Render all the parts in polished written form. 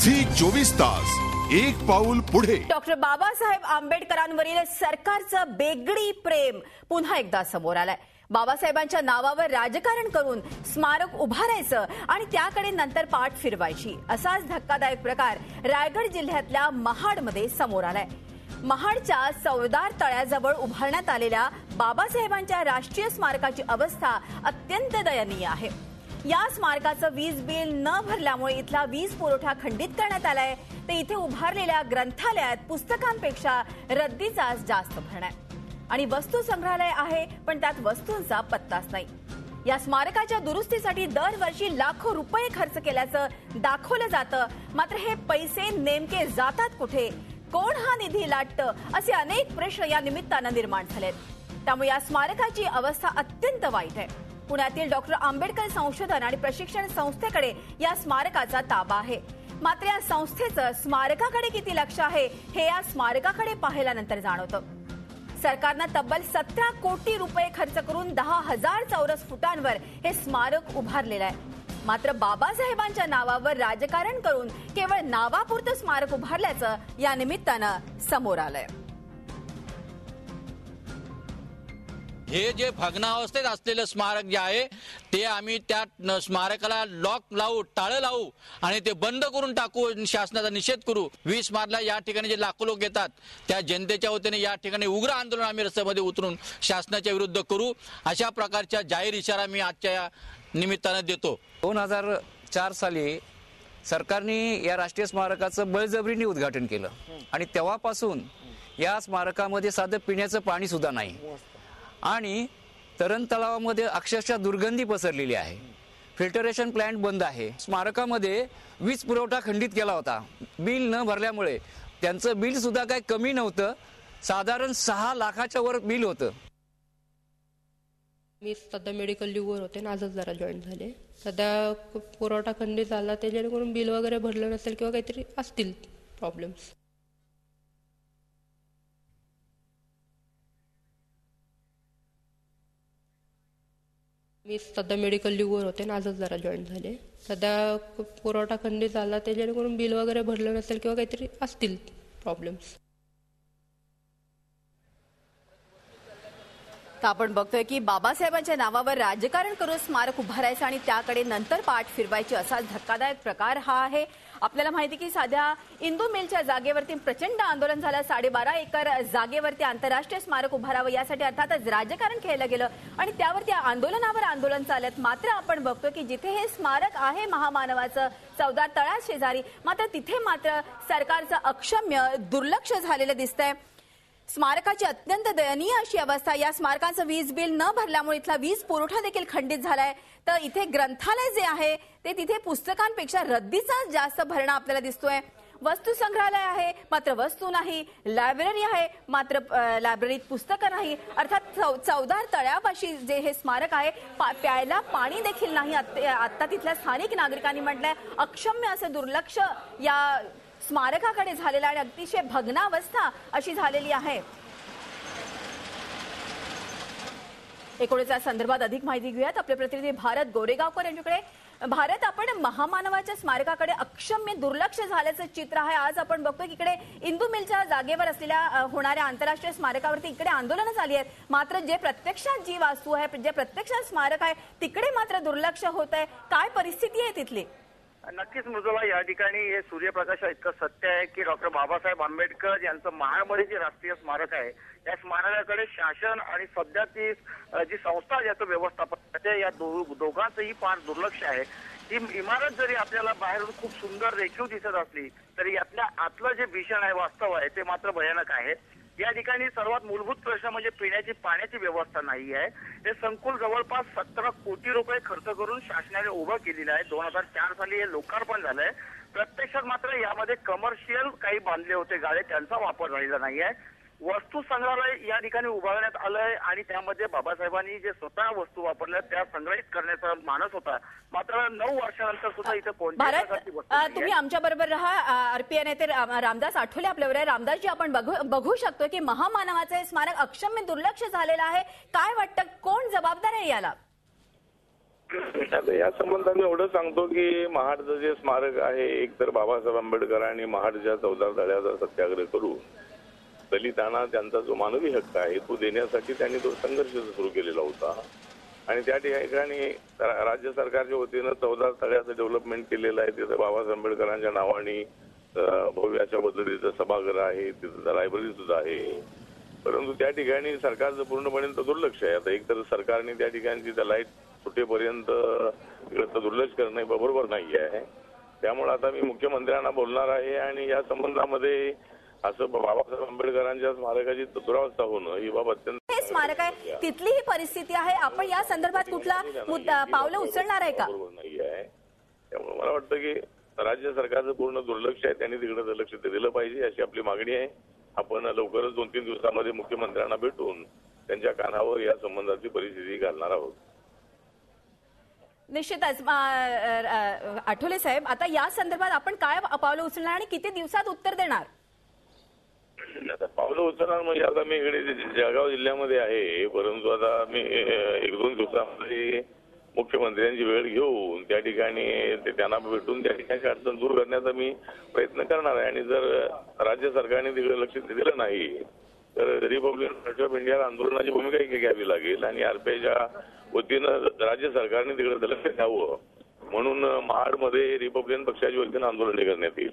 Zee 24 तास एक पाऊल पुढे। डॉक्टर बाबासाहेब आंबेडकरांवरील सरकारचं बेगडी प्रेम पुन्हा एकदा समोर आलंय। बाबासाहेबांच्या नावावर राजकारण करून स्मारक उभारायचं आणि त्याकडे नंतर पाठ फिरवायची असाच धक्कादायक प्रकार रायगड जिल्ह्यातल्या महाडमध्ये समोर आलाय। महाडच्या चौदार तळ्याजवळ उभारण्यात आलेल्या बाबासाहेबांच्या राष्ट्रीय स्मारकाची अवस्था अत्यंत दयनीय आहे। या स्मारकाचं वीज बिल न भरल्यामुळे इथला वीज पुरवठा खंडित करण्यात आलाय। तर इथे उभारलेल्या ग्रंथालयात पुस्तकांपेक्षा रद्दीचाच जास्त भरणा आहे आणि वस्तू संग्रहालय आहे पण त्यात वस्तूंचा पत्ताच नाही। या स्मारकाच्या दुरुस्तीसाठी दरवर्षी लाखो रुपये खर्च केल्याचं दाखवलं जातं, मात्र हे पैसे नेमके जातात कुठे, कोण हा निधी लाटतं, असे अनेक प्रश्न या निमित्तानं निर्माण झालेत। त्यामुळे या स्मारकाची अवस्था अत्यंत वाईट आहे। पुण्यातील डॉक्टर आंबेडकर संशोधन आणि प्रशिक्षण संस्थेकडे या स्मारकाचा ताबा आहे, मात्र या संस्थेचं स्मारकाकडे किती लक्ष आहे हे या स्मारकाकडे पाहिल्यानंतर जाणवतं। सरकारनं तब्बल 17 कोटी रुपये खर्च करून 10,000 चौरस फुटांवर हे स्मारक उभारलेलं आहे, मात्र बाबासाहेबांच्या नावावर राजकारण करून केवळ नावापुरतं स्मारक उभारल्याचं या निमित्तानं समोर आलंय। हे जे भग्नावस्थेत असलेलं स्मारक जे आहे ते आम्ही त्या स्मारकाला लॉक लावू, टाळं लावू आणि ते बंद करून टाकू, शासनाचा निषेध करू। 20 मार्चला या ठिकाणी जे लाखो लोक येतात त्या जनतेच्या वतीने या ठिकाणी उग्र आंदोलन आम्ही रस्त्यामध्ये उतरून शासनाच्या विरुद्ध करू, अशा प्रकारच्या जाहीर इशारा मी आजच्या या निमित्तानं देतो। 2004 साली सरकारने या राष्ट्रीय स्मारकाचं बळजबरीने उद्घाटन केलं आणि तेव्हापासून या स्मारकामध्ये साधं पिण्याचं पाणी सुद्धा नाही आणि तरण तलावामध्ये अक्षरशः दुर्गंधी पसरलेली आहे। फिल्टरेशन प्लांट बंद आहे। स्मारकामध्ये वीज पुरवठा खंडित केला होता बिल न भरल्यामुळे। त्यांचं बिल सुद्धा काही कमी नव्हतं, साधारण 6 लाखाच्या वर बिल होतं। मी सध्या मेडिकल लीव्हवर होते, आजच जरा जॉईन झाले। सध्या पुरवठा खंडित झाला ते जेणेकरून बिल वगैरे भरलं नसेल किंवा काहीतरी असतील प्रॉब्लेम्स। मी सध्या मेडिकल लीव्हवर होते, आजच जरा जॉईन झाले। सध्या पुरवठा खंडित झाला ते जेणेकरून बिल वगैरे भरलं नसेल किंवा काहीतरी असतील प्रॉब्लेम्स। तर आपण बघतोय की बाबासाहेबांच्या नावावर राजकारण करून स्मारक उभारायचं आणि त्याकडे नंतर पाठ फिरवायची असाच धक्कादायक प्रकार हा आहे। आपल्याला माहिती की साध्या इंदू मिलच्या जागेवरती प्रचंड आंदोलन झालं। 12.5 एकर जागेवरती आंतरराष्ट्रीय स्मारक उभारावं यासाठी अर्थातच राजकारण केलं गेलं आणि त्यावरती आंदोलनावर आंदोलन चालत। मात्र आपण बघतोय की जिथे हे स्मारक आहे महामानवाचं चौदार तळ्या शेजारी, मात्र तिथे मात्र सरकारचं अक्षम्य दुर्लक्ष झालेलं दिसतंय। स्मारकाची अत्यंत दयनीय अशी अवस्था। या स्मारकाचं वीज बिल न भरल्यामुळे इथला वीज पुरवठा देखील खंडित झालाय। तर इथे ग्रंथालय जे आहे ते तिथे पुस्तकांपेक्षा रद्दीचा जास्त भरणा आपल्याला दिसतोय। वस्तू संग्रहालय आहे मात्र वस्तू नाही, लायब्ररी आहे मात्र लायब्ररीत पुस्तकं नाही। अर्थात चौदार तळ्यापाशी जे हे स्मारक आहे प्यायला पाणी देखील नाही। आता तिथल्या स्थानिक नागरिकांनी म्हटलंय अक्षम्य असं दुर्लक्ष या स्मारकाकडे झालेला आणि अतिशय भग्नावस्था अशी झालेली आहे। एकूणच या संदर्भात अधिक माहिती घेऊयात आपले प्रतिनिधी भारत गोरेगावकर यांच्याकडे। भारत, आपण महामानवाच्या स्मारकाकडे अक्षम्य दुर्लक्ष झाल्याचं चित्र आहे। आज आपण बघतोय की इकडे इंदू मिलच्या जागेवर असलेल्या होणाऱ्या आंतरराष्ट्रीय स्मारकावरती इकडे आंदोलनं झाली आहेत, मात्र जे प्रत्यक्षात जी वास्तू आहे, जे प्रत्यक्षात स्मारक आहे तिकडे मात्र दुर्लक्ष होत आहे। काय परिस्थिती आहे तिथली? नक्कीच मृदुला, या ठिकाणी हे सूर्यप्रकाश इतकं सत्य आहे की डॉक्टर बाबासाहेब आंबेडकर यांचं महाडमध्ये जे राष्ट्रीय स्मारक आहे या स्मारकाकडे शासन आणि सध्या ती जी संस्था ज्याचं व्यवस्थापन करते या दोघांचंही फार दुर्लक्ष आहे। ही इमारत जरी आपल्याला बाहेरून खूप सुंदर रेखीव दिसत असली तरी यातल्या आतलं जे भीषण आहे, वास्तव आहे, ते मात्र भयानक आहे। या ठिकाणी सर्वात मूलभूत प्रश्न म्हणजे पिण्याची पाण्याची व्यवस्था नाही आहे। हे संकुल जवळपास 17 कोटी रुपये खर्च करून शासनाने उभं केलेलं आहे। 2004 साली हे लोकार्पण झालंय। प्रत्यक्षात मात्र यामध्ये कमर्शियल काही बांधले होते गाळे, त्यांचा वापर झालेला नाही आहे। वस्तू संग्रहालय या ठिकाणी उभारण्यात आलंय आणि त्यामध्ये बाबासाहेबांनी जे स्वतः वस्तू वापरल्या त्या संग्रहित करण्याचा मानस होता, मात्र 9 वर्षानंतर सुद्धा इथे कोणत्याही प्रकारची वस्तू नाहीये। तुम्ही आमच्या बरोबर राहा। आरपीआय नेते रामदास आठवले आपल्यावर आहे। रामदासजी, आपण बघू शकतो की महामानवाचं हे स्मारक अक्षम्य दुर्लक्ष झालेलं आहे। काय वाटतं, कोण जबाबदार आहे याला? आता या संबंधात मी एवढं सांगतो की महाडचं जे स्मारक आहे, एक तर बाबासाहेब आंबेडकरांनी महाडच्या चौदार तळ्याचा सत्याग्रह करून दलितांना त्यांचा जो मानवी हक्क आहे तो देण्यासाठी त्यांनी तो संघर्ष सुरू केलेला होता. आणि त्या ठिकाणी राज्य सरकारच्या वतीनं चौदार तळ्याचं डेव्हलपमेंट केलेलं आहे. तिथं बाबासाहेब आंबेडकरांच्या नावाने भव्य अशा पद्धतीचं सभागृह आहे, तिथं लायब्ररी सुद्धा आहे. परंतु त्या ठिकाणी सरकारचं पूर्णपणे दुर्लक्ष आहे. आता एक तर सरकारने त्या ठिकाणी त्या लाईट सुटेपर्यंत दुर्लक्ष करणं बरोबर नाही आहे. त्यामुळे आता मी मुख्यमंत्र्यांना बोलणार आहे आणि या संबंधामध्ये असं बाबासाहेब आंबेडकरांच्या स्मारकाची दुरावस्था होणं ही बाब अत्यंत हे स्मारक आहे, तिथली ही परिस्थिती आहे. आपण या संदर्भात कुठला पावलं उचलणार आहे का? बरोबर नाही आहे. त्यामुळे मला वाटतं की राज्य सरकारचं पूर्ण दुर्लक्ष आहे, त्यांनी तिकडे लक्ष दिलं पाहिजे अशी आपली मागणी आहे. आपण लवकरच 2-3 दिवसामध्ये मुख्यमंत्र्यांना भेटून त्यांच्या कानावर या संबंधाची परिस्थिती घालणार आहोत. निश्चितच आठवले साहेब, आता या संदर्भात आपण काय पावलं उचलणार आणि किती दिवसात उत्तर देणार? आता पावलं उचलणार म्हणजे आता मी इकडे जळगाव जिल्ह्यामध्ये आहे, परंतु आता मी 1-2 दिवसामध्ये मुख्यमंत्र्यांची वेळ घेऊन त्या ठिकाणी त्यांना भेटून त्या ठिकाणी अडचण दूर करण्याचा मी प्रयत्न करणार आहे. आणि जर राज्य सरकारने तिकडे लक्ष दिलं नाही तर रिपब्लिकन पार्टी ऑफ इंडिया आंदोलनाची भूमिका घ्यावी लागेल आणि आरपीआयच्या वतीनं राज्य सरकारने तिकडे लक्ष द्यावं म्हणून महाडमध्ये रिपब्लिकन पक्षाच्या वतीनं आंदोलन करण्यात येईल.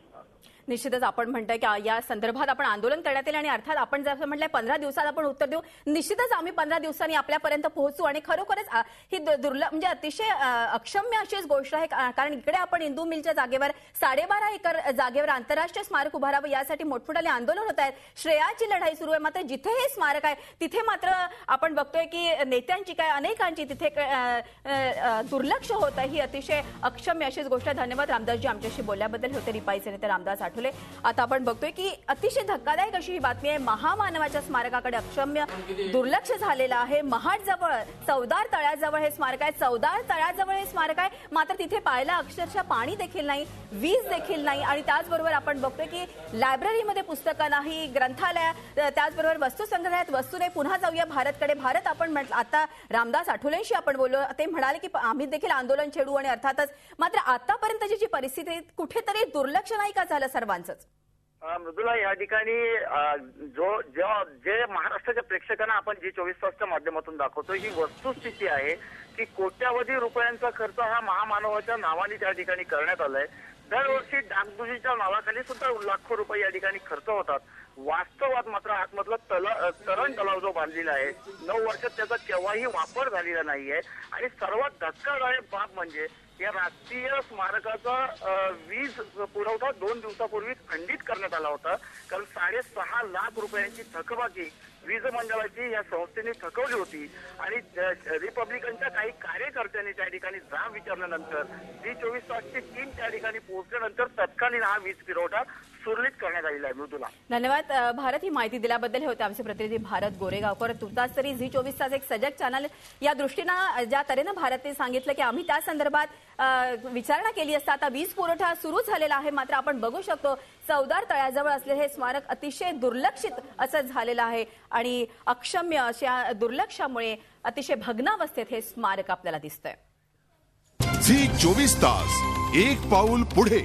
निश्चितच आपण म्हणताय की या संदर्भात आपण आंदोलन करण्यात येईल आणि अर्थात आपण जसं म्हटलंय 15 दिवसात आपण उत्तर देऊ. निश्चितच आम्ही 15 दिवसांनी आपल्यापर्यंत पोहोचू आणि खरोखरच ही म्हणजे अतिशय अक्षम्य अशीच गोष्ट आहे. कारण इकडे आपण इंदू मिलच्या जागेवर 12.5 एकर जागेवर आंतरराष्ट्रीय स्मारक उभारावं यासाठी मोठमोठाले आंदोलन होत आहेत. श्रेयाची लढाई सुरू आहे. मात्र जिथे हे स्मारक आहे तिथे मात्र आपण बघतोय की नेत्यांची काय अनेकांची तिथे दुर्लक्ष होत आहे. ही अतिशय अक्षम्य अशीच गोष्ट आहे. धन्यवाद रामदासजी आमच्याशी बोलल्याबद्दल. होते रिपाईचे नेते रामदास आठवले. आता आपण बघतोय की अतिशय धक्कादायक अशी ही बातमी आहे. महामानवाच्या स्मारकाकडे अक्षम्य दुर्लक्ष झालेलं आहे. महाडजवळ चौदार तळ्याजवळ हे स्मारक आहे. चौदार तळ्याजवळ हे स्मारक आहे. मात्र तिथे पाहायला अक्षरशः पाणी देखील नाही, वीज देखील नाही. आणि त्याचबरोबर आपण बघतोय की लायब्ररीमध्ये पुस्तकं नाही, ग्रंथालय, त्याचबरोबर वस्तुसंग्रहालयात वस्तू नाही. पुन्हा जाऊया भारतकडे. भारत आपण म्हटलं, आता रामदास आठवलेंशी आपण बोललो, ते म्हणाले की आम्ही देखील आंदोलन छेडू. आणि अर्थातच मात्र आतापर्यंतची जी परिस्थिती कुठेतरी दुर्लक्ष नाही का झालं सर्वांचंच? मृदुला, या ठिकाणी जे महाराष्ट्राच्या प्रेक्षकांना आपण जी24 तासच्या माध्यमातून दाखवतो ही वस्तुस्थिती आहे की कोट्यावधी रुपयांचा खर्च हा महामानवाच्या नावाने त्या ठिकाणी करण्यात आलाय. दरवर्षी डागडुजीच्या नावाखाली सुद्धा लाखो रुपये या ठिकाणी खर्च होतात. वास्तवात मात्र आतमधला तरण तलाव जो बांधलेला आहे 9 वर्षात त्याचा केव्हाही वापर झालेला नाहीये. आणि सर्वात धक्कादायक बाब म्हणजे या राष्ट्रीय स्मारकाचा वीज पुरवठा 2 दिवसापूर्वी खंडित करण्यात आला होता. कारण 6.5 लाख रुपयांची थकबाकी वीज मंडळाची या संस्थेने थकवली होती. आणि रिपब्लिकनच्या काही कार्यकर्त्यांनी त्या ठिकाणी जाब विचारल्यानंतर जी24 तासची टीम त्या ठिकाणी पोहोचल्यानंतर तत्कालीन हा वीज पुरवठा सुरळीत करण्यात आलेला आहे. मृदुला, धन्यवाद भारत ही माहिती दिल्याबद्दल. हे होते आमचे प्रतिनिधी भारत गोरेगावकर. तुर्तास तरी जी24 तास एक सजग चॅनल या दृष्टीनं ज्या तऱ्हेनं भारतने सांगितलं की आम्ही त्या संदर्भात विचारणा केली असता. आता वीज पुरवठा सुरू झालेला आहे. मात्र आपण बघू शकतो चौदार तळ्याजवळ असलेले हे स्मारक अतिशय दुर्लक्षित असं झालेलं आहे आणि अक्षम्य अशा दुर्लक्षामुळे अतिशय भग्नावस्थेत हे स्मारक आपल्याला दिसतंय. झी 24 तास एक पाऊल पुढे.